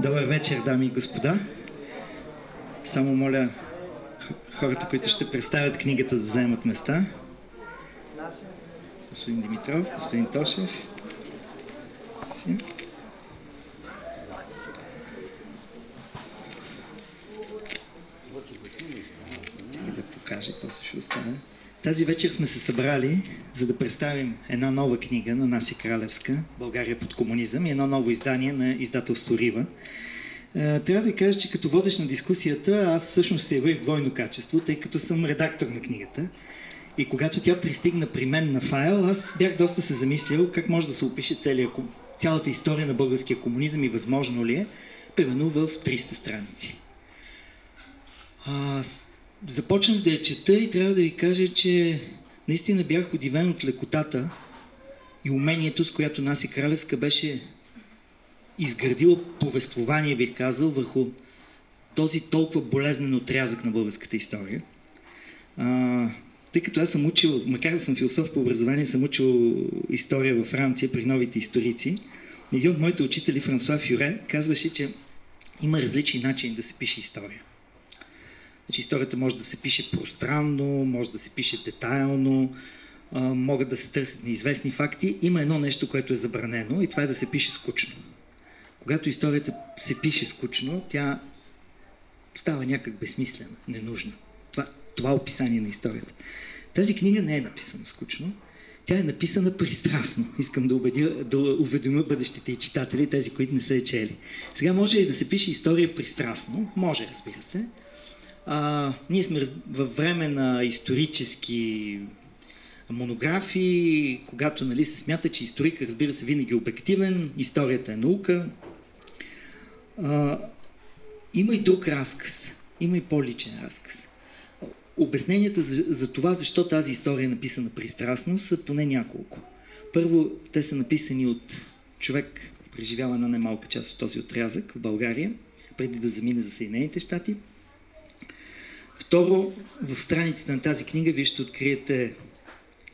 Добър вечер, дами и господа. Само моля хората, които ще представят книгата, да заемат места. Господин Димитров, господин Тошев. Да покажа, после ще остане. Тази вечер сме се събрали, за да представим една нова книга на Наси Кралевска, България под комунизъм, и едно ново издание на издателство Рива. Трябва да ви кажа, че като водещ на дискусията, аз всъщност се явих в двойно качество, тъй като съм редактор на книгата. И когато тя пристигна при мен на файл, аз бях доста се замислил как може да се опише цялата история на българския комунизъм и възможно ли е, примерно в 300 страници. Започнах да я чета и трябва да ви кажа, че наистина бях удивен от лекотата и умението, с която Наси Кралевска беше изградила повествование, бих казал, върху този толкова болезнен отрязък на българската история. Тъй като аз съм учил, макар да съм философ по образование, съм учил история във Франция при новите историци. Един от моите учители, Франсуа Фюре, казваше, че има различни начини да се пише история. Значи историята може да се пише пространно, може да се пише детайлно, могат да се търсят неизвестни факти. Има едно нещо, което е забранено, и това е да се пише скучно. Когато историята се пише скучно, тя става някак безсмислена, ненужна. Това е описание на историята. Тази книга не е написана скучно, тя е написана пристрастно. Искам да уведомя бъдещите и читатели, тези, които не са я чели. Сега може ли да се пише история пристрастно? Може, разбира се. Ние сме във време на исторически монографии, когато се смята, че историк, разбира се, винаги е обективен, историята е наука. Има и друг разказ, има и по-личен разказ. Обясненията за това, защо тази история е написана пристрастно, са поне няколко. Първо, те са написани от човек, преживял една немалка част от този отрязък в България, преди да замине за Съединените щати. Второ, в страниците на тази книга вие ще откриете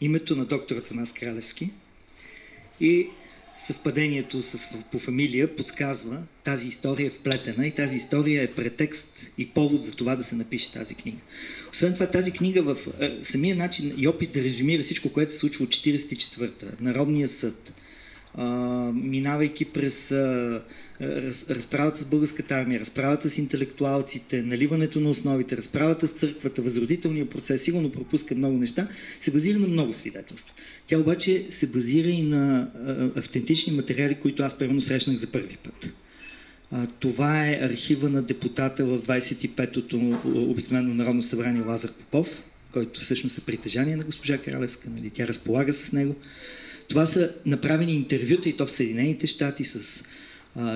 името на доктор Атанас Кралевски и съвпадението по фамилия подсказва, тази история е вплетена и тази история е претекст и повод за това да се напише тази книга. Освен това, тази книга в самия начин и опит да резюмира всичко, което се случва от 1944-та, Народния съд, минавайки през разправата с българската армия, разправата с интелектуалците, наливането на основите, разправата с църквата, възродителния процес, сигурно пропуска много неща, се базира на много свидетелства. Тя обаче се базира и на автентични материали, които аз примерно срещнах за първи път. Това е архива на депутата в 25-то обикновено Народно събрание Лазар Попов, който всъщност е притежание на госпожа Кралевска, тя разполага с него. Това са направени интервюта, и то в Съединените щати, с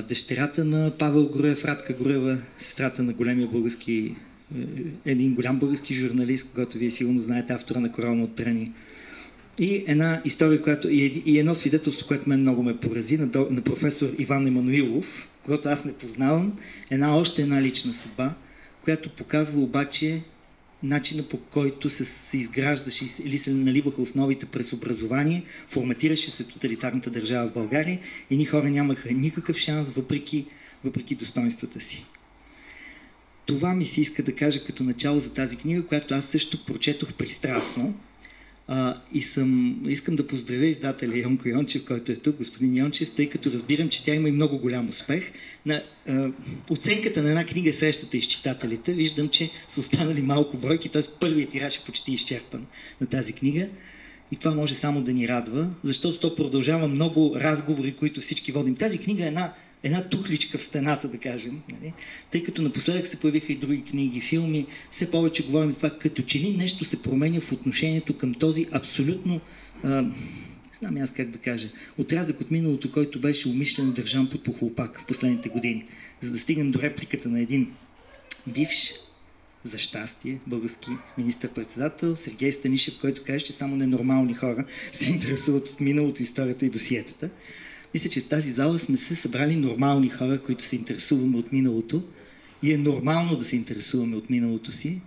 дъщерята на Павел Груев, Радка Груева, сестрата на един голям български журналист, когато вие сигурно знаете, автора на Корално оттрени. И една история, и едно свидетелство, което мен много ме порази, на професор Иван Емануилов, когато аз не познавам, още една лична съдба, която показва обаче начина, по който се изграждаше или се наливаха основите през образование, форматираше се тоталитарната държава в България и ни хора нямаха никакъв шанс, въпреки достоинствата си. Това ми се иска да кажа като начало за тази книга, която аз също прочетох пристрастно. Искам да поздравя издателя Йонко Йончев, който е тук, господин Йончев, тъй като разбирам, че тя има и много голям успех. Оценката на една книга е срещата с читателите. Виждам, че са останали малко бройки, т.е. първият тираж е почти изчерпан на тази книга. И това може само да ни радва, защото то продължава много разговори, които всички водим. Тази книга е една тухличка в стената, да кажем, тъй като напоследък се появиха и други книги, филми, все повече говорим за това, като че ли нещо се променя в отношението към този абсолютно, не знам аз как да кажа, отрязък от миналото, който беше умишлено държан под похлупак в последните години, за да стигнем до репликата на един бивш, за щастие, български министър-председател Сергей Станишев, който каже, че само ненормални хора се интересуват от миналото, историята и досиетата. Мисля, че в тази зала сме се събрали нормални хора, които се интересуваме от миналото, и е нормално да се интересуваме от миналото си,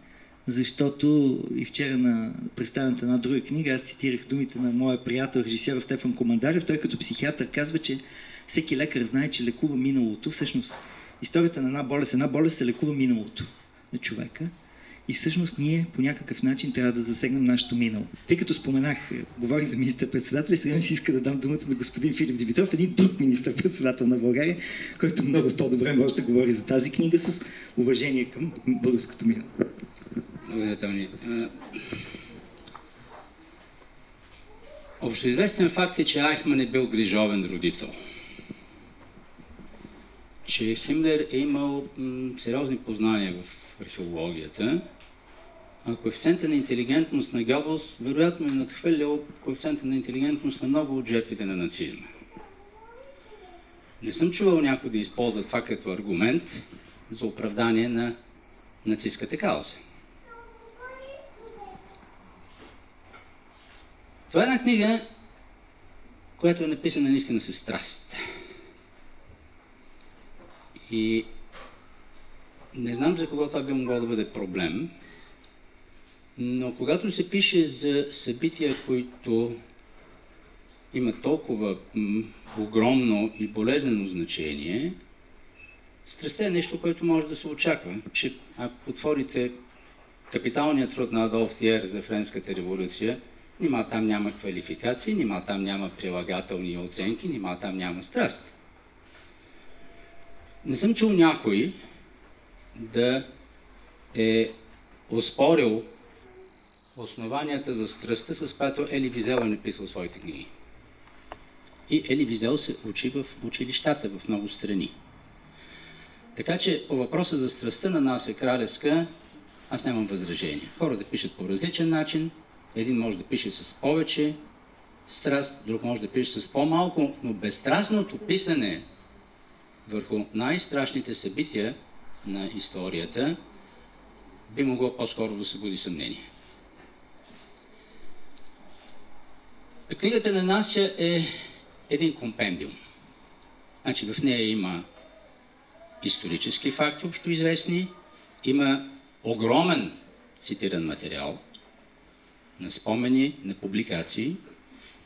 защото и вчера на представянето на една друга книга аз цитирах думите на моя приятел, режисьор Стефан Командарев. Той като психиатър казва, че всеки лекар знае, че лекува миналото. Всъщност историята на една болест се лекува миналото на човека. И всъщност ние по някакъв начин трябва да засегнем нашето минало. Тъй като споменах, говорих за министър-председател, сега ми се иска да дам думата на господин Филип Димитров, един друг министър-председател на България, който много по-добре може да говори за тази книга с уважение към българското минало. Благодаря, Тони. Общоизвестен факт е, че Айхман е бил грижовен родител. Че Химлер е имал сериозни познания в археологията, а коефициента на интелигентност на Гьобелс вероятно е надхвърлял коефициента на интелигентност на много от жертвите на нацизма. Не съм чувал някой да използва това като аргумент за оправдание на нацистската кауза. Това е една книга, която е написана наистина с страст. И не знам за кого това би могло да бъде проблем, но когато се пише за събития, които имат толкова огромно и болезнено значение, страстта е нещо, което може да се очаква. Че ако отворите капиталният труд на Адолф Тиер за Френската революция, нима там няма квалификации, нима там няма прилагателни оценки, нима там няма страст. Не съм чул някой да е оспорил основанията за страстта, с която Ели Визел е написал своите книги. И Ели Визел се учи в училищата в много страни. Така че по въпроса за страстта на Нася Кралевска, аз нямам възражение. Хората пишат по различен начин. Един може да пише с повече страст, друг може да пише с по-малко, но безстрастното писане върху най-страшните събития на историята би могло по-скоро да събуди съмнение. Книгата на Нася е един компендиум. Значи в нея има исторически факти, общоизвестни, има огромен цитиран материал на спомени, на публикации,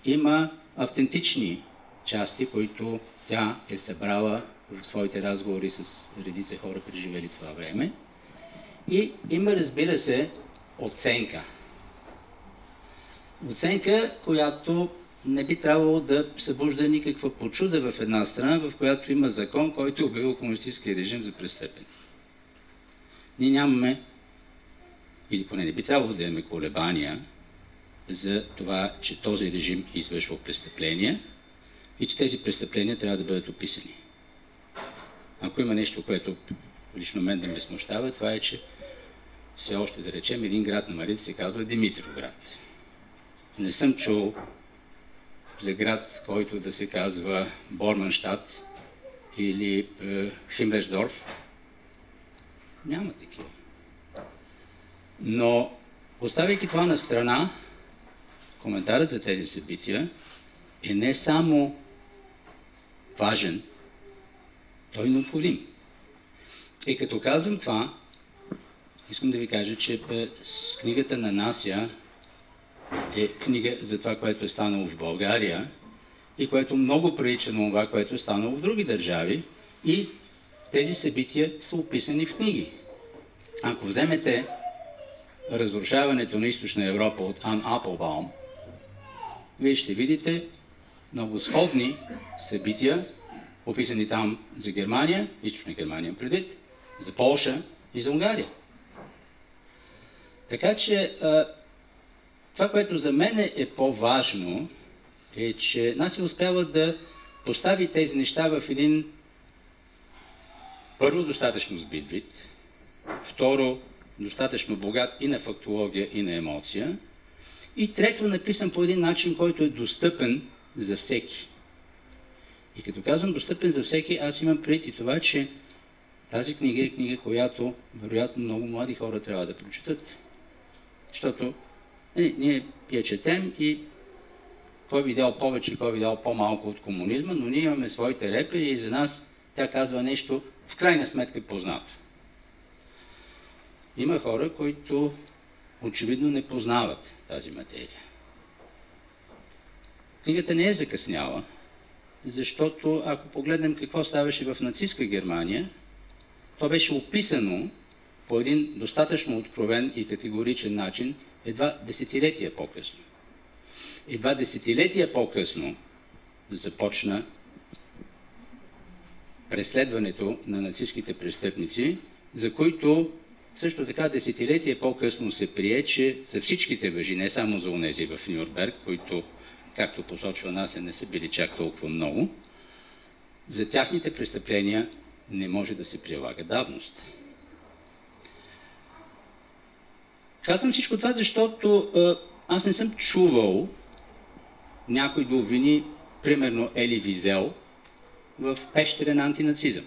има автентични части, които тя е събрала в своите разговори с редица хора, преживели това време. И има, разбира се, оценка. Оценка, която не би трябвало да събужда никаква почуда в една страна, в която има закон, който обявил комунистическия режим за престъпен. Ние нямаме, или поне не би трябвало да имаме колебания за това, че този режим извършва престъпления и че тези престъпления трябва да бъдат описани. Ако има нещо, което лично мен да ме смущава, това е, че все още, да речем, един град на Марица се казва Димитровград. Не съм чул за град, който да се казва Борманщат или Химлерсдорф. Няма такива. Но, оставяйки това на страна, коментарът за тези събития е не само важен, той е необходим. И като казвам това, искам да ви кажа, че книгата на Нася е книга за това, което е станало в България и което много прилича на това, което е станало в други държави, и тези събития са описани в книги. Ако вземете разрушаването на Източна Европа от Ан Аплбаум, вие ще видите много сходни събития, описани там за Германия, Източна Германия предвид, за Полша и за Унгария. Така че това, което за мен е по-важно, е, че Нася успява да постави тези неща в един първо достатъчно сбит вид, второ достатъчно богат и на фактология, и на емоция, и трето написан по един начин, който е достъпен за всеки. И като казвам достъпен за всеки, аз имам предвид и това, че тази книга е книга, която вероятно много млади хора трябва да прочитат. Защото ние я четем и кой видял повече, кой видял по-малко от комунизма, но ние имаме своите репери и за нас тя казва нещо в крайна сметка познато. Има хора, които очевидно не познават тази материя. Книгата не е закъсняла, защото ако погледнем какво ставаше в нацистска Германия, То беше описано по един достатъчно откровен и категоричен начин едва десетилетия по-късно. Едва десетилетия по-късно започна преследването на нацистските престъпници, за които също така десетилетия по-късно се прие, че за всичките въжи, не само за онези в Нюрнберг, които, както посочва Нася, не са били чак толкова много, за тяхните престъпления не може да се прилага давност. Казвам всичко това, защото аз не съм чувал някой да обвини, примерно, Ели Визел в пещерен антинацизъм.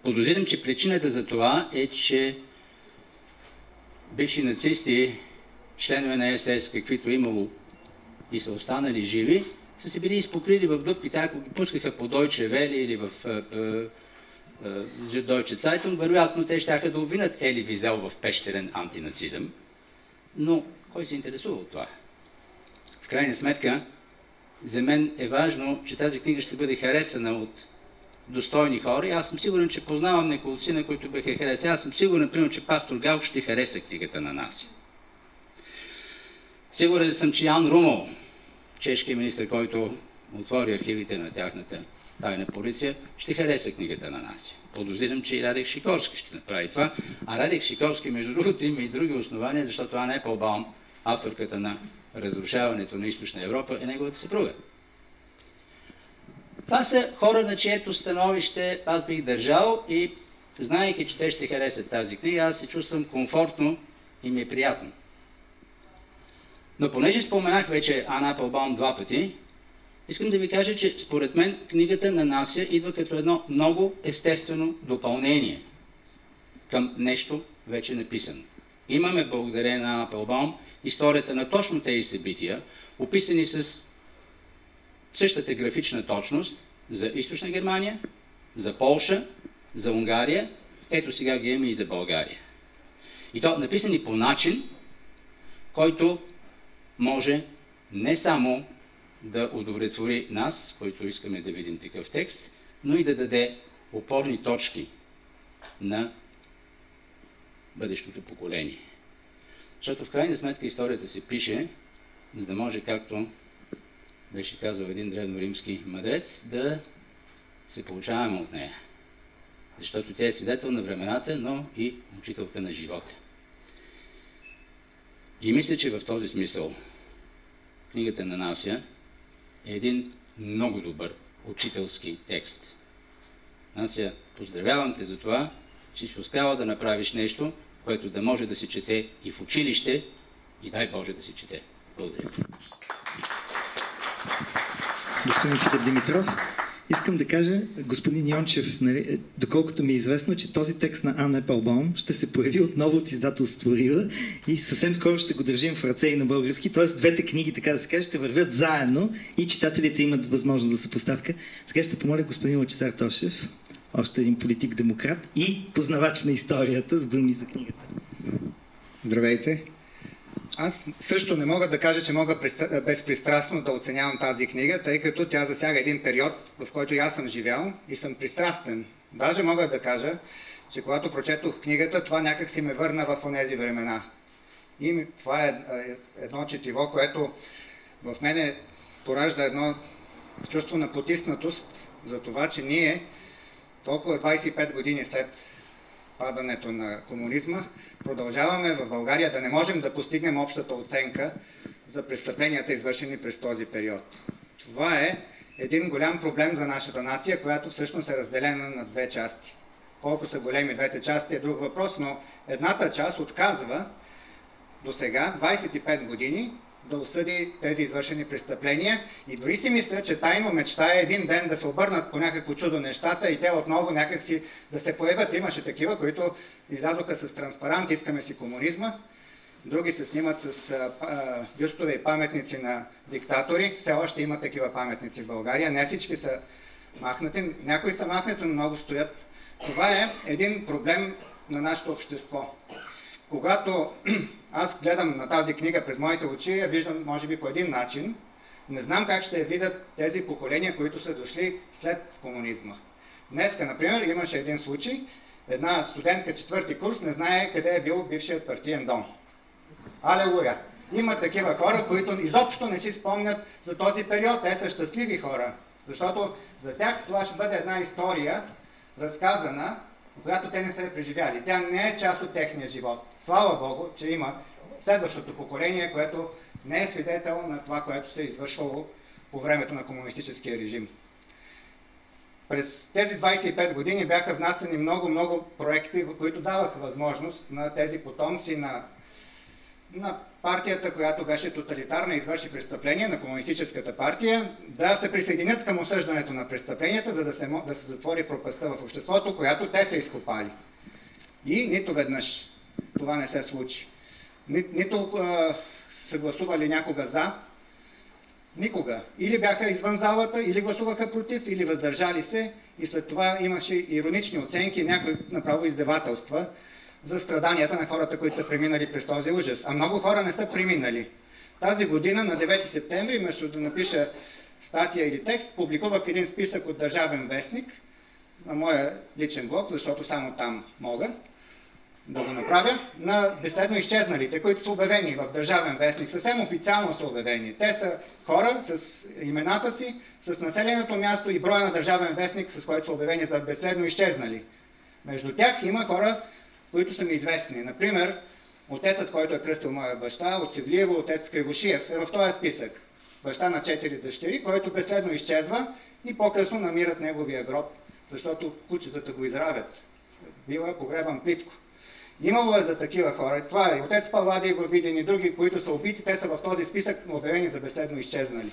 Подозирам, че причината за това е, че бивши нацисти, членове на СС, каквито имало и са останали живи, са се били изпокрили в дупките, ако ги пускаха по Deutsche Welle или в Deutsche Zeitung, вероятно те щяха да обвинят Ели Визел в пещерен антинацизъм. Но кой се интересува от това? В крайна сметка, за мен е важно, че тази книга ще бъде харесана от достойни хора. Аз съм сигурен, че познавам неколци, на които биха харесали. Аз съм сигурен, например, че пастор Гал ще хареса книгата на Нася. Сигурен съм, че Ян Румъл, чешкият министър, който отвори архивите на тяхната тайна полиция, ще хареса книгата на Нася. Подозирам, че и Радек Шикорски ще направи това. А Радек Шикорски, между другото, има и други основания, защото Ана Еплбаум, авторката на Разрушаването на Източна Европа, е неговата съпруга. Това са хора, на чието становище аз бих държал и, знаейки, че те ще харесат тази книга, аз се чувствам комфортно и ми е приятно. Но понеже споменах вече Ана Еплбаум 2 пъти, искам да ви кажа, че според мен книгата на Нася идва като едно много естествено допълнение към нещо вече написано. Имаме, благодарение на Ана Еплбаум, историята на точно тези събития, описани с същата графична точност за Източна Германия, за Полша, за Унгария, ето сега ги имаме и за България. И то написани по начин, който може не само да удовлетвори нас, които искаме да видим такъв текст, но и да даде опорни точки на бъдещото поколение. Защото в крайна сметка историята се пише, за да може, както беше казал един древноримски мъдрец, да се получаваме от нея. Защото тя е свидетел на времената, но и учителка на живота. И мисля, че в този смисъл книгата на Нася е един много добър учителски текст. Нася, поздравявам те за това, че си успяла да направиш нещо, което да може да се чете и в училище, и дай Боже да се чете. Благодаря. Господин Филип Димитров, искам да кажа, господин Йончев, доколкото ми е известно, че този текст на Ана Еплбаум ще се появи отново от издателство Рила и съвсем скоро ще го държим в ръце и на български, т.е. двете книги, така да се каже, ще вървят заедно и читателите имат възможност за съпоставка. Сега ще помоля господин Лъчезар Тошев, още един политик-демократ и познавач на историята, с думи за книгата. Здравейте! Аз също не мога да кажа, че мога безпристрастно да оценявам тази книга, тъй като тя засяга един период, в който и аз съм живял и съм пристрастен. Даже мога да кажа, че когато прочетох книгата, това някак си ме върна в онези времена. И това е едно четиво, което в мене поражда едно чувство на потиснатост за това, че ние толкова 25 години след падането на комунизма, продължаваме в България да не можем да постигнем общата оценка за престъпленията, извършени през този период. Това е един голям проблем за нашата нация, която всъщност е разделена на две части. Колко са големи двете части е друг въпрос, но едната част отказва до сега 25 години да осъди тези извършени престъпления и дори си мисля, че тайно мечтая един ден да се обърнат по някакво чудо нещата и те отново някакси да се появят. Имаше такива, които излязоха с транспарант «Искаме си комунизма», други се снимат с бюстове и паметници на диктатори. Все още има такива паметници в България. Не всички са махнати, някои са махнати, но много стоят. Това е един проблем на нашето общество. Когато аз гледам на тази книга през моите очи, я виждам може би по един начин. Не знам как ще я видят тези поколения, които са дошли след комунизма. Днеска, например, имаше един случай, една студентка 4-ти курс не знае къде е бил бившият партиен дом. Алелуя! Има такива хора, които изобщо не си спомнят за този период. Те са щастливи хора, защото за тях това ще бъде една история, разказана, която те не са преживяли. Тя не е част от техния живот. Слава Богу, че има следващото поколение, което не е свидетел на това, което се е извършвало по времето на комунистическия режим. През тези 25 години бяха внасени много проекти, които даваха възможност на тези потомци на партията, която беше тоталитарна и извърши престъпления, на комунистическата партия, да се присъединят към осъждането на престъпленията, за да се затвори пропастта в обществото, която те са изкопали. И нито веднъж това не се случи. Нито са гласували някога за, никога. Или бяха извън залата, или гласуваха против, или въздържали се, и след това имаше иронични оценки, някои направо издевателства за страданията на хората, които са преминали през този ужас. А много хора не са преминали. Тази година, на 9 септември, вместо да напиша статия или текст, публикувах един списък от Държавен вестник на моя личен блог, защото само там мога да го направя, на безследно изчезналите, които са обявени в Държавен вестник. Съвсем официално са обявени. Те са хора с имената си, с населеното място и броя на Държавен вестник, с който са обявени за безследно изчезнали. Между тях има хора, които са ми известни. Например, отецът, който е кръстил моя баща от Севлиево, отец Кривошиев, е в този списък. Баща на 4 дъщери, който безследно изчезва и по-късно намират неговия гроб, защото кучетата го изравят. Бил е погребан плитко. Имало е за такива хора. Това е отец Павлади във Видин и други, които са убити, те са в този списък обявени за безследно изчезнали.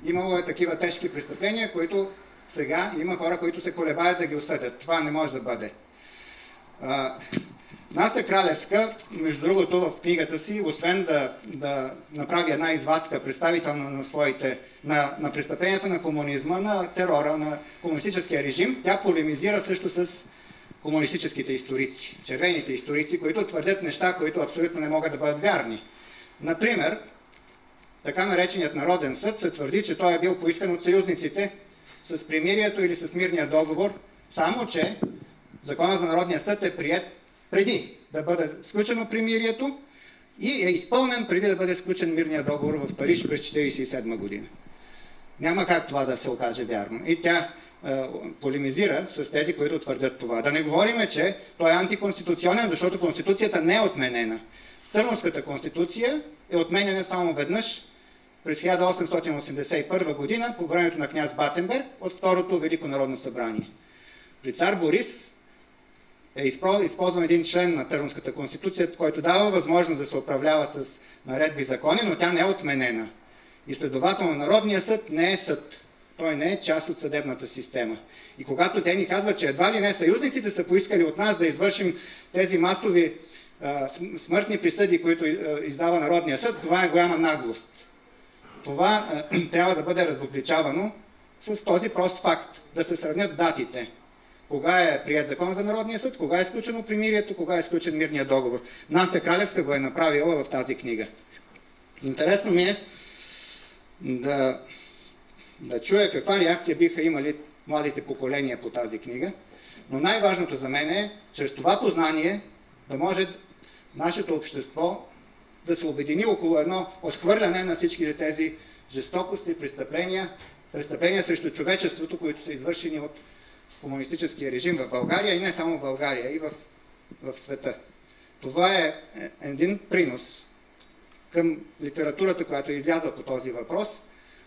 Имало е такива тежки престъпления, които сега има хора, които се колебаят да ги осъдят. Това не може да бъде. Нася Кралевска, между другото, в книгата си, освен да направи една извадка, представителна на престъпленията на комунизма, на терора, на комунистическия режим, тя полемизира също с комунистическите историци, червените историци, които твърдят неща, които абсолютно не могат да бъдат вярни. Например, така нареченият Народен съд се твърди, че той е бил поискан от съюзниците с примирието или с мирния договор, само че Законът за Народния съд е приет преди да бъде сключено примирието и е изпълнен преди да бъде сключен мирния договор в Париж през 1947 година. Няма как това да се окаже вярно. И тя полемизира с тези, които твърдят това. Да не говорим, че той е антиконституционен, защото Конституцията не е отменена. Търновската конституция е отменена само веднъж през 1881 година по времето на княз Батенберг от Второто Велико народно събрание. При цар Борис е използван един член на Търновската конституция, който дава възможност да се управлява с наредби и закони, но тя не е отменена. И следователно Народният съд не е съд. Той не е част от съдебната система. И когато те ни казват, че едва ли не съюзниците са поискали от нас да извършим тези масови смъртни присъди, които издава Народният съд, това е голяма наглост. Това трябва да бъде разобличавано с този прост факт, да се сравнят датите. Кога е прият закон за Народния съд, кога е сключено примирието, кога е сключен мирния договор. Нася Кралевска го е направила в тази книга. Интересно ми е да чуя каква реакция биха имали младите поколения по тази книга, но най-важното за мен е, чрез това познание да може нашето общество да се обедини около едно отхвърляне на всички тези жестокости, престъпления срещу човечеството, които са извършени от комунистическия режим в България и не само в България, и в света. Това е един принос към литературата, която е излязла по този въпрос,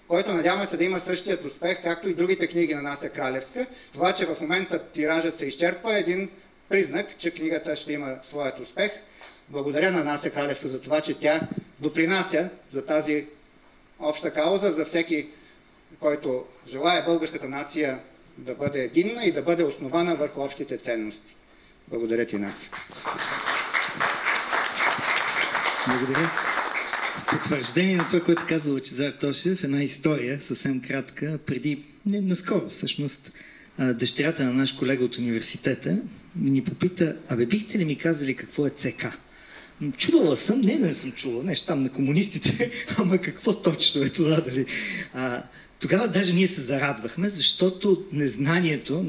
който надяваме се да има същият успех, както и другите книги на Нася Кралевска. Това, че в момента тиражът се изчерпва, е един признак, че книгата ще има своят успех. Благодаря на Нася Кралевска за това, че тя допринася за тази обща кауза, за всеки, който желае българската нация да бъде единна и да бъде основана върху общите ценности. Благодаря ти, Нася. Благодаря. В потвърждение на това, което казва Лъчезар Тошев, една история, съвсем кратка, наскоро всъщност, дъщерята на наш колега от университета ни попита, бихте ли ми казали какво е ЦК? Чувала съм, не съм чувала, нещо там на комунистите, ама какво точно е това, дали? Тогава даже ние се зарадвахме, защото незнанието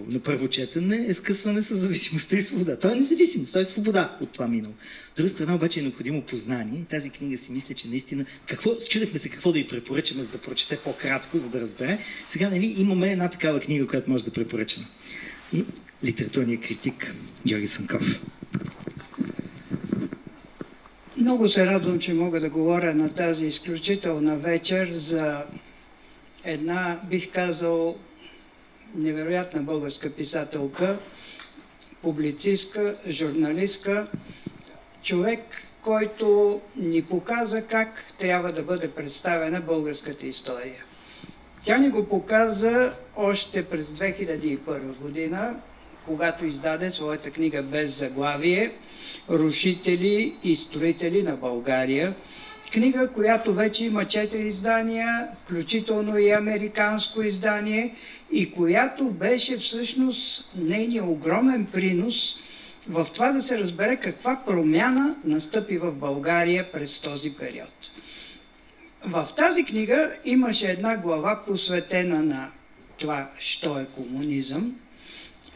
на първо четене е скъсване с зависимостта и свобода. То е независимост, то е свобода от това минало. От друга страна обаче е необходимо познание. И тази книга си мисля, че наистина... Чудехме се какво да й препоръчаме, за да прочете по-кратко, за да разбере. Сега имаме една такава книга, която може да препоръчаме. И литературният критик Георги Цанков. Много се радвам, че мога да говоря на тази изключителна вечер за една, бих казал, невероятна българска писателка, публицистка, журналистка, човек, който ни показа как трябва да бъде представена българската история. Тя ни го показа още през 2001 година, когато издаде своята книга без заглавие "Рушители и строители на България". Книга, която вече има 4 издания, включително и американско издание, и която беше всъщност нейният огромен принос в това да се разбере каква промяна настъпи в България през този период. В тази книга имаше една глава, посветена на това, що е комунизъм,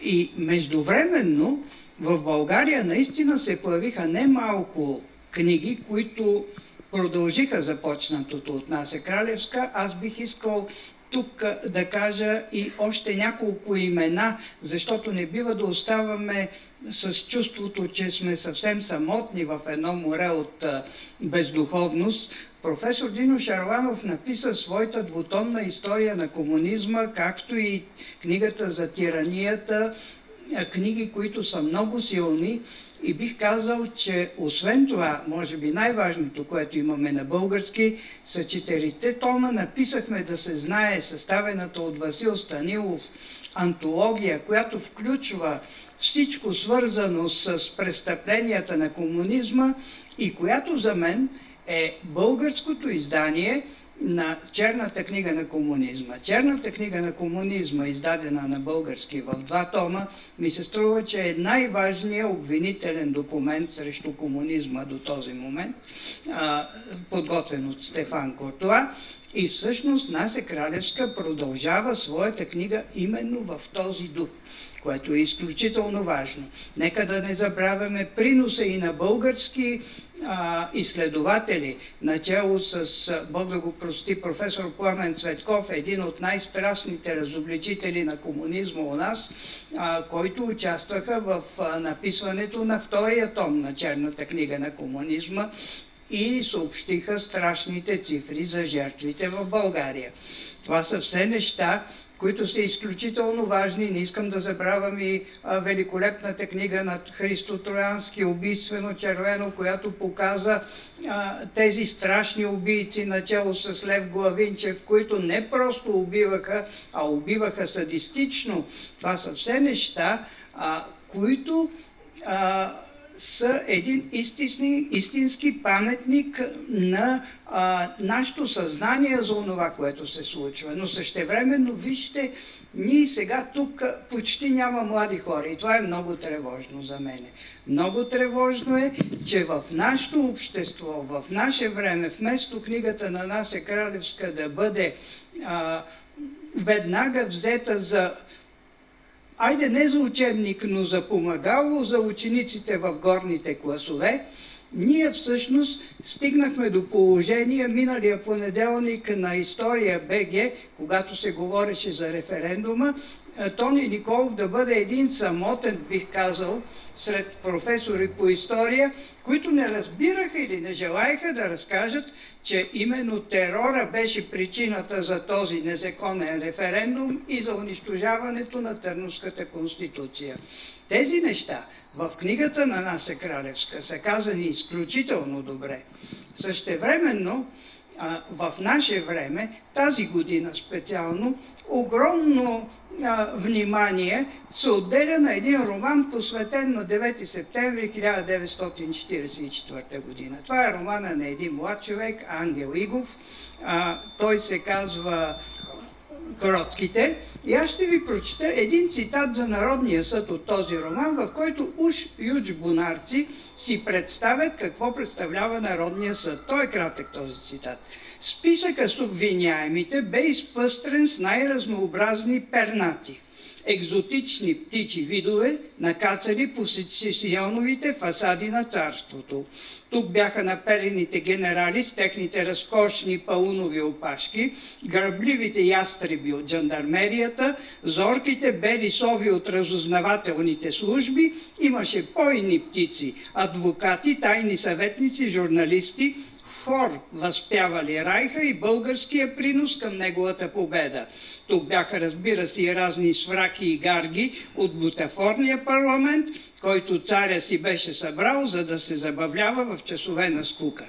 и междувременно в България наистина се появиха немалко книги, които продължиха започнатото от Нася Кралевска. Аз бих искал тук да кажа и още няколко имена, защото не бива да оставаме с чувството, че сме съвсем самотни в едно море от бездуховност. Професор Дино Шарланов написа своята двутомна история на комунизма, както и книгата за тиранията, книги, които са много силни. И бих казал, че освен това, може би най-важното, което имаме на български, са 4 тома. Написахме "Да се знае", съставената от Васил Станилов антология, която включва всичко свързано с престъпленията на комунизма и която за мен е българското издание на Черната книга на комунизма. Черната книга на комунизма, издадена на български в 2 тома, ми се струва, че е най-важният обвинителен документ срещу комунизма до този момент, подготвен от Стефан Кортуа. И всъщност Нася Кралевска продължава своята книга именно в този дух, което е изключително важно. Нека да не забравяме приноса и на български изследователи, начало с, Бог да го прости, професор Пламен Цветков, един от най-страстните разобличители на комунизма у нас, който участваха в написването на 2-я том на Черната книга на комунизма и съобщиха страшните цифри за жертвите в България. Това са все неща, които са изключително важни. Не искам да забравям и великолепната книга на Христо Троянски "Убийствено червено", която показа тези страшни убийци, начало с Лев Главинчев, които не просто убиваха, а убиваха садистично. Това са все неща, които са един истински паметник на нашето съзнание за това, което се случва. Но същевременно, вижте, ние сега тук почти няма млади хора и това е много тревожно за мен. Много тревожно е, че в нашето общество, в наше време, вместо книгата на Нася Кралевска да бъде веднага взета за, айде не за учебник, но за помагало за учениците в горните класове, ние всъщност стигнахме до положение миналия понеделник на История БГ, когато се говореше за референдума, Тони Николов да бъде един самотен, бих казал, сред професори по история, които не разбираха или не желаеха да разкажат, че именно терора беше причината за този незаконен референдум и за унищожаването на Търновската конституция. Тези неща в книгата на Нася Кралевска са казани изключително добре. Същевременно, в наше време, тази година специално, огромно внимание се отделя на един роман, посветен на 9 септември 1944 година. Това е романа на един млад човек, Ангел Игов. Той се казва "Кротките". И аз ще ви прочета един цитат за Народния съд от този роман, в който уж юджбунарци си представят какво представлява Народния съд. Той е кратък този цитат. Списъкът с обвиняемите бе изпъстрен с най-разнообразни пернати, екзотични птичи видове, накацали по сесионовите фасади на царството. Тук бяха наперените генерали с техните разкошни паунови опашки, грабливите ястреби от жандармерията, зорките бели сови от разузнавателните служби, имаше бойни птици, адвокати, тайни съветници, журналисти, хор възпявали Райха и българския принос към неговата победа. Тук бяха, разбира се, и разни свраки и гарги от бутафорния парламент, който царя си беше събрал, за да се забавлява в часове на скука.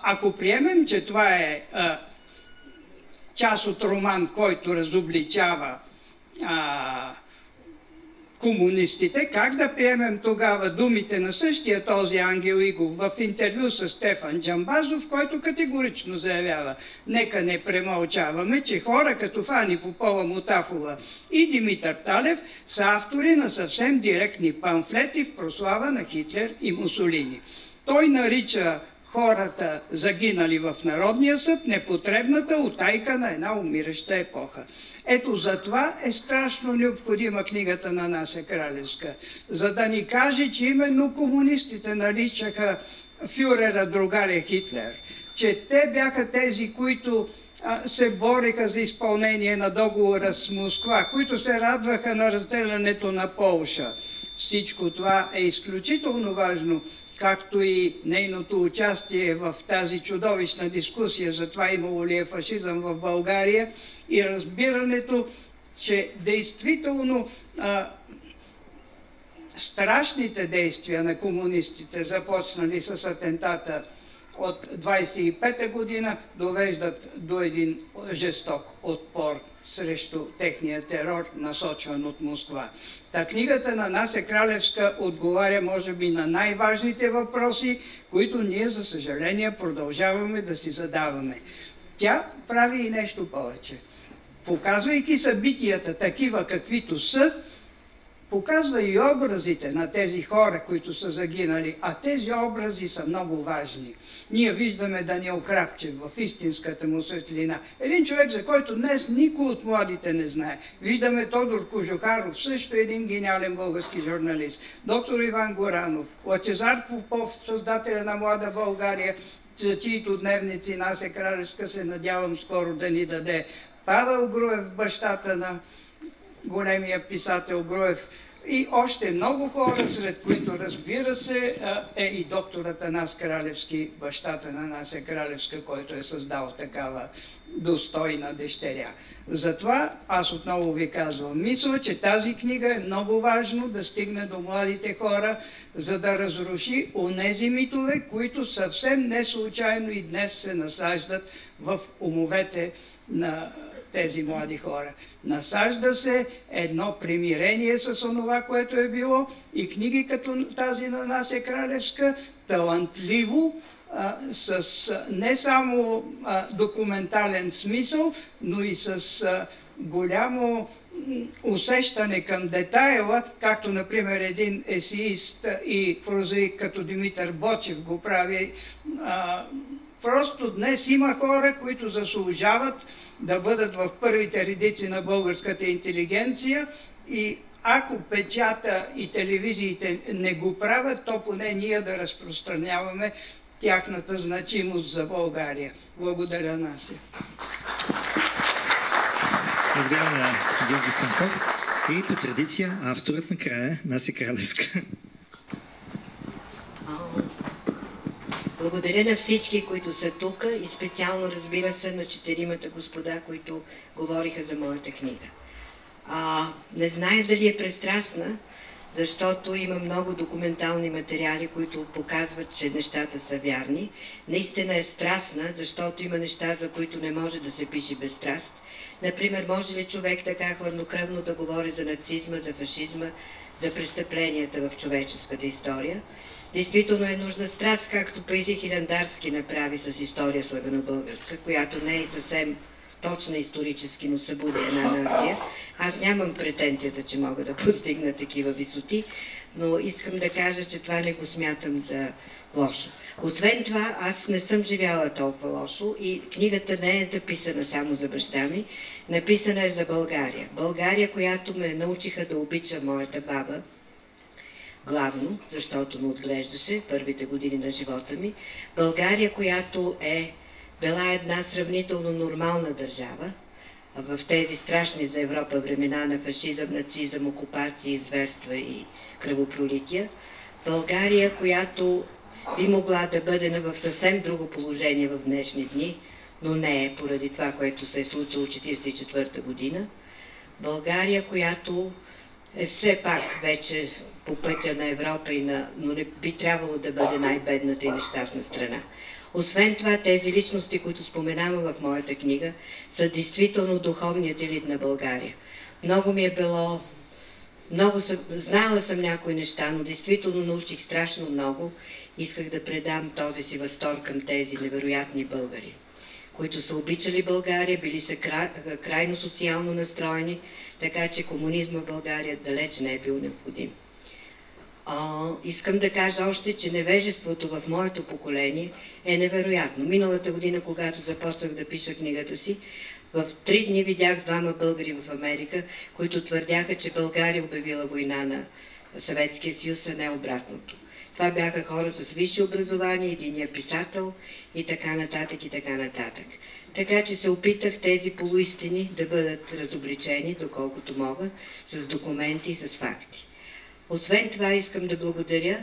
Ако приемем, че това е част от роман, който разобличава комунистите, как да приемем тогава думите на същия този Ангел Игов в интервю с Стефан Джамбазов, който категорично заявява: нека не премълчаваме, че хора като Фани Попова Мутафова и Димитър Талев са автори на съвсем директни памфлети в прослава на Хитлер и Мусолини. Той нарича хората, загинали в Народния съд, непотребната утайка на една умираща епоха. Ето затова е страшно необходима книгата на Нася Кралевска, за да ни каже, че именно комунистите наричаха фюрера другаря Хитлер, че те бяха тези, които се бореха за изпълнение на договора с Москва, които се радваха на разделянето на Полша. Всичко това е изключително важно, както и нейното участие в тази чудовищна дискусия за това имало ли е фашизъм в България и разбирането, че действително страшните действия на комунистите, започнали с атентата от 25-та година, довеждат до един жесток отпор срещу техния терор, насочван от Москва. Та книгата на Нася Кралевска отговаря, може би, на най-важните въпроси, които ние, за съжаление, продължаваме да си задаваме. Тя прави и нещо повече. Показвайки събитията такива, каквито са, показва и образите на тези хора, които са загинали, а тези образи са много важни. Ние виждаме Даниел Крапчев в истинската му светлина. Един човек, за който днес никой от младите не знае. Виждаме Тодор Кожухаров, също един гениален български журналист. Доктор Иван Горанов, Лъчезар Попов, създателя на Млада България, за чието дневници Нася Кралевска се надявам скоро да ни даде. Павел Груев, бащата на големия писател Груев, и още много хора, сред които, разбира се, е и доктор Атанас Кралевски, бащата на Нася Кралевска, който е създал такава достойна дъщеря. Затова аз отново ви казвам, мисля, че тази книга е много важно да стигне до младите хора, за да разруши онези митове, които съвсем не случайно и днес се насаждат в умовете на тези млади хора. Насажда се едно примирение с онова, което е било, и книги като тази на Нася Кралевска талантливо, с не само документален смисъл, но и с голямо усещане към детайла, както например един есеист и прозаик като Димитър Бочев го прави. Просто днес има хора, които заслужават да бъдат в първите редици на българската интелигенция, и ако печата и телевизиите не го правят, то поне ние да разпространяваме тяхната значимост за България. Благодаря, Нася. Благодаря на Георги Цанков. И по традиция авторът накрая Нася Кралевска. Благодаря на всички, които са тук, и специално, разбира се, на четиримата господа, които говориха за моята книга. Не зная дали е пристрастна, защото има много документални материали, които показват, че нещата са вярни. Наистина е страстна, защото има неща, за които не може да се пише без страст. Например, може ли човек така хладнокръвно да говори за нацизма, за фашизма, за престъпленията в човеческата история? Действително е нужна страст, както Паисий Хилендарски направи с история славяно-българска, която не е съвсем точна исторически, но събуди една нация. Аз нямам претенцията, че мога да постигна такива висоти, но искам да кажа, че това не го смятам за лошо. Освен това, аз не съм живяла толкова лошо и книгата не е написана само за баща ми, написана е за България. България, която ме научиха да обича моята баба, главно, защото ме отглеждаше първите години на живота ми. България, която е била една сравнително нормална държава, в тези страшни за Европа времена на фашизъм, нацизъм, окупации, зверства и кръвопролития. България, която би могла да бъде в съвсем друго положение в днешни дни, но не е поради това, което се е случило в 1944 година. България, която е все пак вече по пътя на Европа, но не би трябвало да бъде най-бедната и нещастна страна. Освен това, тези личности, които споменавам в моята книга, са действително духовният елит на България. Много ми е било, знала съм някои неща, но действително научих страшно много. Исках да предам този си възторг към тези невероятни българи, които са обичали България, били са крайно социално настроени, така че комунизма в България далеч не е бил необходим. Искам да кажа още, че невежеството в моето поколение е невероятно. Миналата година, когато започнах да пиша книгата си, в 3 дни видях 2 българи в Америка, които твърдяха, че България обявила война на Съветския съюз, а не обратното. Това бяха хора с висше образование, единия писател и така нататък и така нататък. Така че се опитах тези полуистини да бъдат разобличени, доколкото мога, с документи и с факти. Освен това искам да благодаря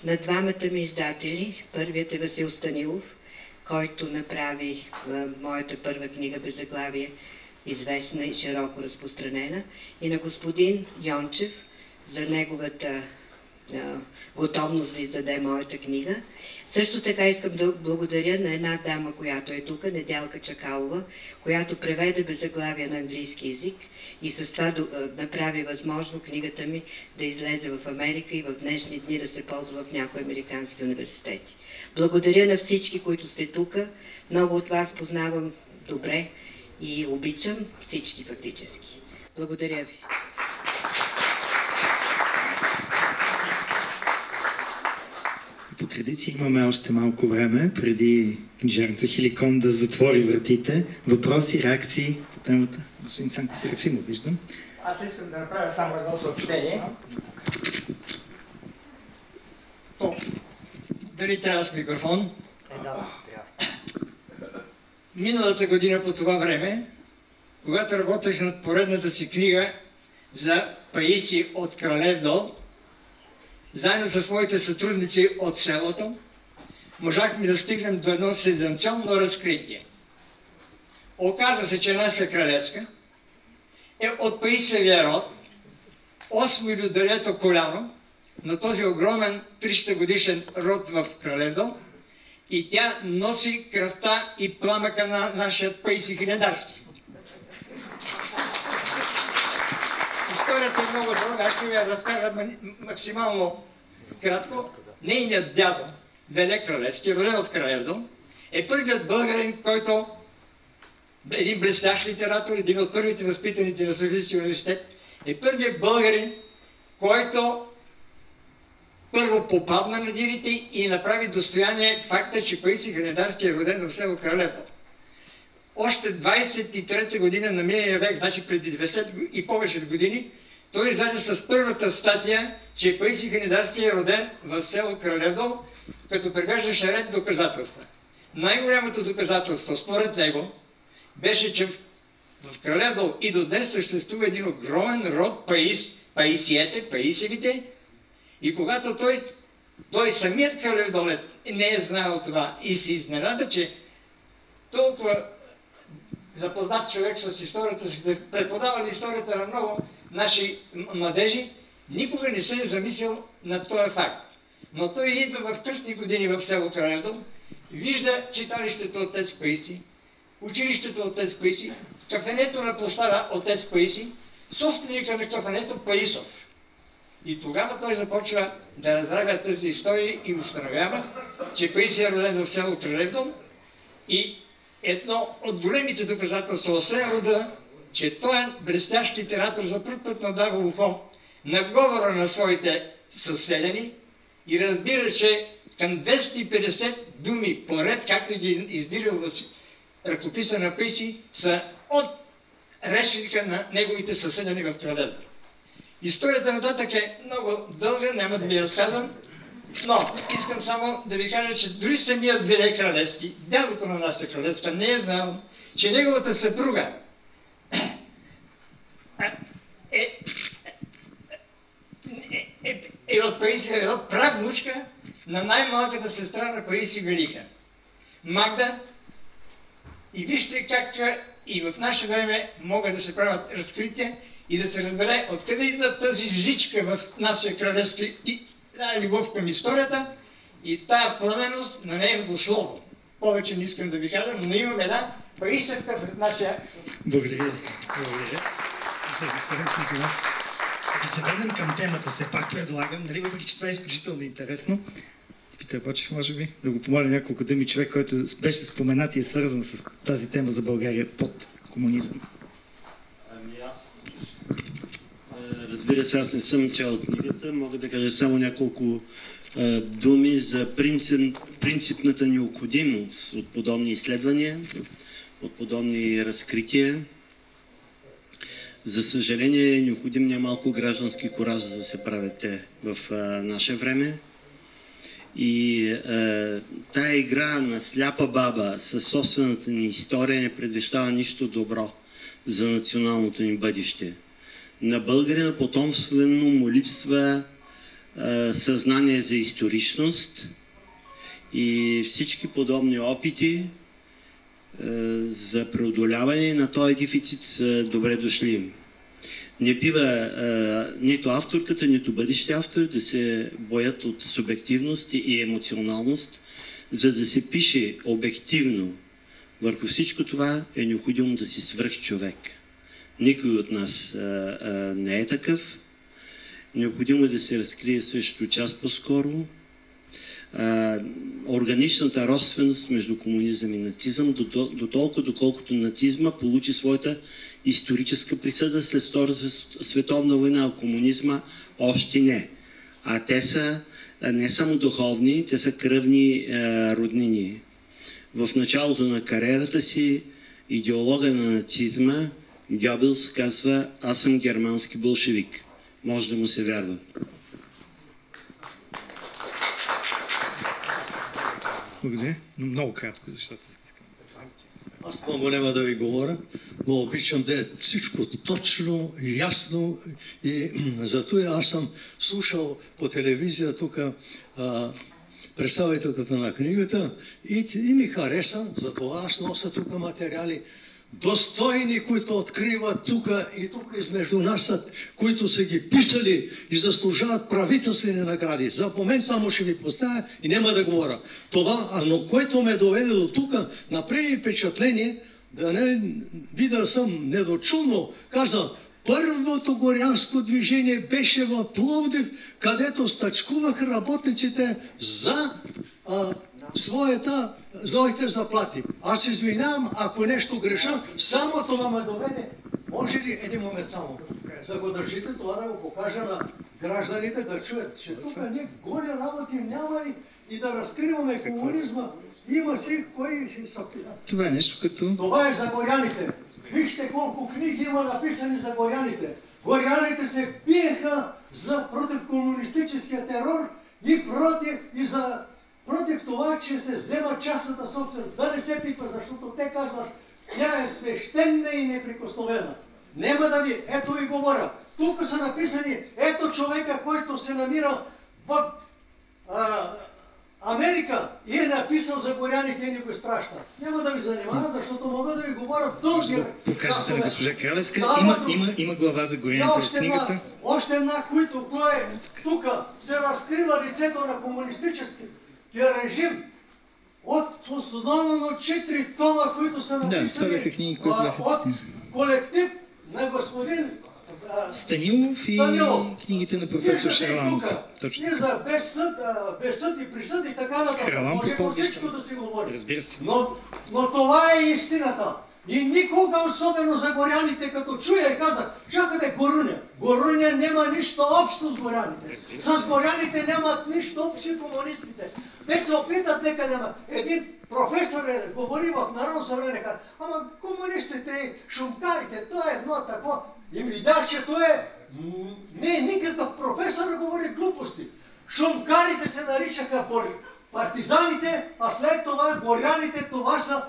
на 2 ми издатели. Първият е Васил Станилов, който направи моята първа книга Беззаглавие известна и широко разпространена, и на господин Йончев за неговата готовност да издаде моята книга. Също така искам да благодаря на една дама, която е тук, Недялка Чакалова, която преведе Беззаглавие на английски език и с това направи възможно книгата ми да излезе в Америка и в днешни дни да се ползва в някои американски университети. Благодаря на всички, които сте тук. Много от вас познавам добре и обичам всички фактически. Благодаря ви. По традиция имаме още малко време, преди книжарница Хеликон да затвори вратите. Въпроси, реакции по темата? Господин Цанко Серафимов, виждам. Аз искам да направя само едно съобщение. Дали трябва с микрофон? Да, трябва. Миналата година по това време, когато работех над поредната си книга за Паисий от Кралевдол, заедно с моите сътрудници от селото, можахме да стигнем до едно сензационно разкритие. Оказва се, че нашата кралевска е от Паисиевия род, 8 или 9 коляно на този огромен 300 годишен род в Кралевдол, и тя носи кръвта и пламъка на нашия Паисий Хилендарски. Историята е много дълга, аз ще ви я разкажа максимално кратко. Нейният дядо, Веле Кралевски, роден от Кралевдол, е първият българин, който един блестящ литератор, един от първите възпитаници на Софийския университет, е първият българин, който първо попадна на дирите и направи достояние факта, че Паисий Хилендарски е роден в село Кралевдол. Още 23-та година на миналия век, значи преди 90 и повече години, той излезе с първата статия, че Паисий Хилендарски е роден в село Кралевдол, като привеждаше ред доказателства. Най-голямото доказателство, според него, беше, че в Кралевдол и до днес съществува един огромен род Паисиете, Паисиевите, и когато той самият кралевдолец не е знаел това и се изненада, че толкова запознат човек с историята си, преподавали историята на много наши младежи, никога не се е замислил над този факт. Но той идва в късни години в село Кралевдол, вижда читалището отец Паисий, училището отец Паисий, кафенето на площада отец Паисий, собственика на кафенето Паисов. И тогава той започва да разравя тази история и установява, че Паисий е роден в село Кралевдол, и едно от големите доказателства, освен рода, че той е блестящ литератор, за първ път надава ухо на говора на своите съселени и разбира, че към 250 думи поред, както ги издирил в ръкописа на Паисий, са от речника на неговите съседени в Кралевда. Историята нататък е много дълга, няма да ви разказвам, но искам само да ви кажа, че дори самият Велик Кралевски, дядото на Настя Кралевска, не е знал, че неговата съпруга е от Паисий, е от правнучка на най-малката сестра на Паисий Велика, Магда. И вижте как и в наше време могат да се правят разкрития и да се разбере откъде идва тази жичка в нашия кралевски и тая любов към историята и тая пламенност на нейното слово. Повече не искам да ви кажа, но имаме една Паисевка в нашия... Благодаря се. Благодаря. Да се върнем към темата, все пак предлагам, нали, въпреки че това е изключително интересно. Питър Бочев, може би, да го помоля няколко думи, човек, който беше споменат и е свързан с тази тема за България под комунизъм. Разбира се, аз не съм чел книгата, мога да кажа само няколко думи за принципната необходимост от подобни изследвания, от подобни разкрития. За съжаление, е необходим немалко граждански кураж, за да се правят те в наше време. И тая игра на сляпа баба със собствената ни история не предвещава нищо добро за националното ни бъдеще. На българина потомствено му липсва съзнание за историчност и всички подобни опити за преодоляване на този дефицит са добре дошли. Не бива нито авторката, нито бъдещи автори да се боят от субективност и емоционалност, за да се пише обективно. Върху всичко това е необходимо да си свръхчовек. Никой от нас не е такъв. Необходимо е да се разкрие също час по-скоро. Органичната родственост между комунизъм и нацизъм, до толкова доколкото нацизма получи своята историческа присъда след Втората световна война, а комунизма още не. А те са не само духовни, те са кръвни роднини. В началото на кариерата си идеолога на нацизма Гьобелс казва: аз съм германски болшевик. Може да му се вярва. Благодаря, но много кратко, защото Аз много няма да ви говоря, но обичам да е всичко точно, ясно и зато аз съм слушал по телевизия тук представителката на книгата и ми хареса, затова аз нося тук материали достойни, които откриват тук и тук измежду нас, които са ги писали и заслужават правителствени награди. За момент само ще ви поставя и няма да говоря. Това, но което ме доведе до тук, направи впечатление, да не би да съм недочулно, каза: първото горянско движение беше в Пловдив, където стачкуваха работниците за своите заплати. Аз извинявам, ако нещо греша, само това ме доведе. Може ли един момент само? За да го държите, това да го покажа на гражданите, да чуят, че тук ние голи работи няма и да разкриваме комунизма. Има си кои са... Това е нещо като... Това е за горяните. Вижте колко книги има написани за горяните. Горяните се биеха против комунистическия терор и против това, че се взема частната собственост. Да не се пипа, защото те казват, тя е свещена и неприкосновена. Нема да ви, ето ви говоря. Тук са написани, ето човека, който се намира в Америка и е написал за горяните и ни го изпраща. Няма да ви занимава, защото мога да ви говоря дълги. Покажете на госпожа Кралевска. Има глава за горяните в книгата. Още една, които тук се разкрива лицето на комунистическия режим от основно 4 тома, които са написани от колектив на господин Станилов и книгите на професор Шаламов. И за без съд и присъд и така нататък. Може по всичко да си говори. Разбира се. Но това е истината. И никога, особено за горяните, като чуя и казах, чакай бе, Горуня. Горуня няма нищо общо с горяните. С горяните нямат нищо общо комунистите. Те се опитат нека нямат. Един професор говори в Народно събрание, каза, ама комунистите и шумкарите, то е едно такова. И видях, че то е не никакъв професор говори глупости. Шумкарите се наричаха партизаните, а след това горяните, това са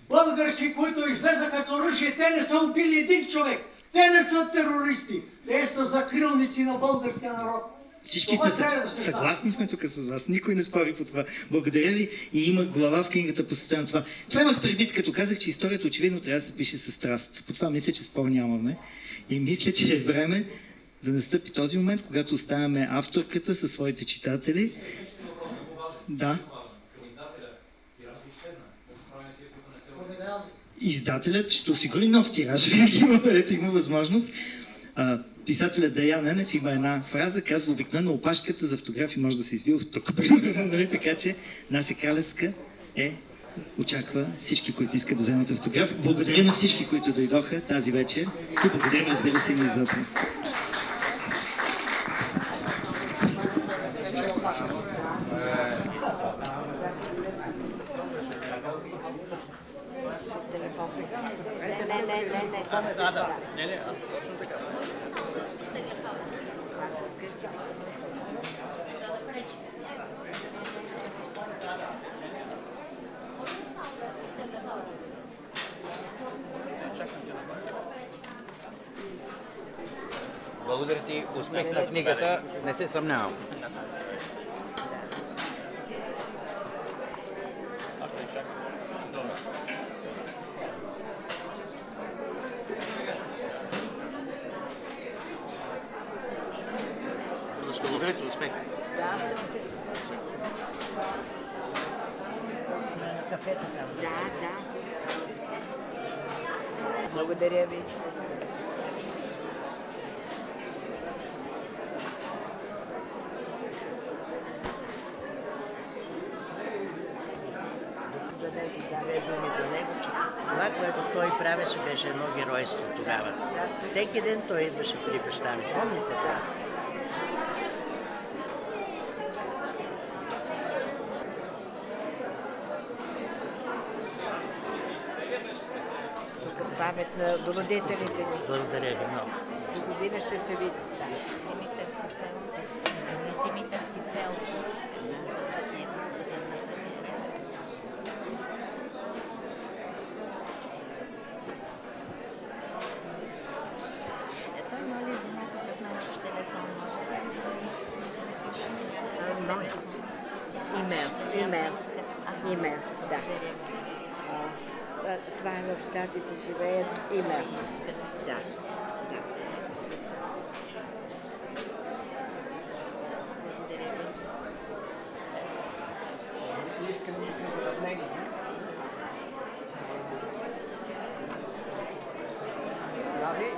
български, които излезаха с оръжие. Те не са убили един човек. Те не са терористи. Те са закрилници на българския народ. Всички сме съгласни сме тук с вас. Никой не спори по това. Благодаря ви. И има глава в книгата посветена на това. Това имах предвид, като казах, че историята очевидно трябва да се пише със страст. По това мисля, че спор нямаме. И мисля, че е време да настъпи този момент, когато оставяме авторката със своите читатели. Да. Издателят ще осигури нов тираж, винаги има възможност. Писателят Деян Ненев има една фраза, казва обикновено опашката за автографи може да се извие от тук. Така че Наси Кралевска очаква всички, които искат да вземат автограф. Благодаря на всички, които дойдоха тази вечер и благодаря, разбира се, и на издателя. Благодаря ти, успех на книгата, не се съмнявам. Благодаря ти, успех. Да. Благодаря ви. Това, което той правеше, беше едно геройство тогава. Всеки ден той идваше при баща ми. Помните това? Тук памет на родителите ни. Благодаря ви много. До година ще се види. Димитър Цицел. Димитър Цицел. С него господин. Той моли за някакъв наш телефон. Може да Имейл, да. Това е в щатите, живеят имейл. Да. Искам да кажа в него. Здрави!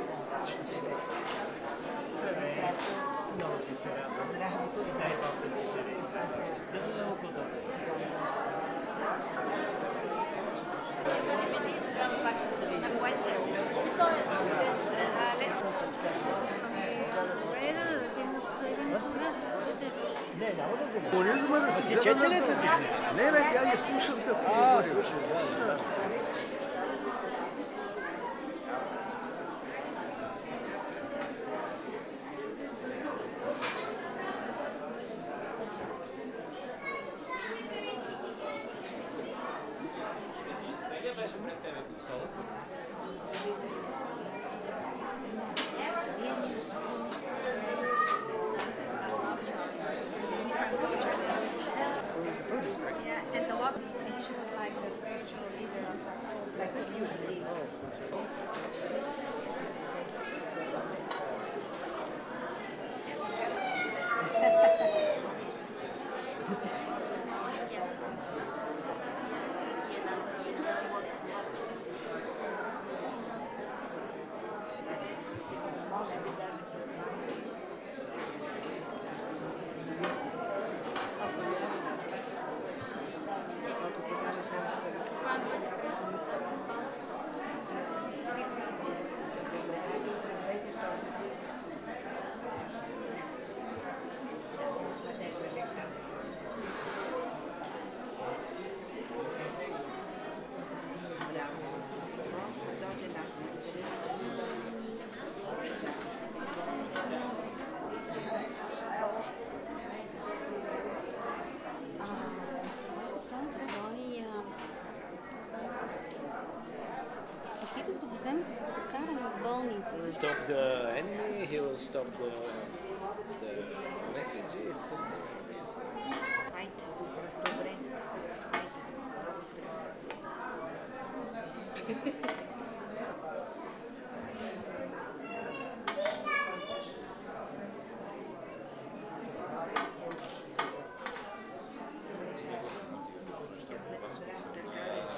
Много ти се радвам. Дай Бог да си живи. Много добре. Не, няма да го говори, за да си гледа на тази. Не, тя я слушам какво говори. stop the enemy, he will stop the refugees. Айде, добре.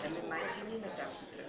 Ами майче ни на там се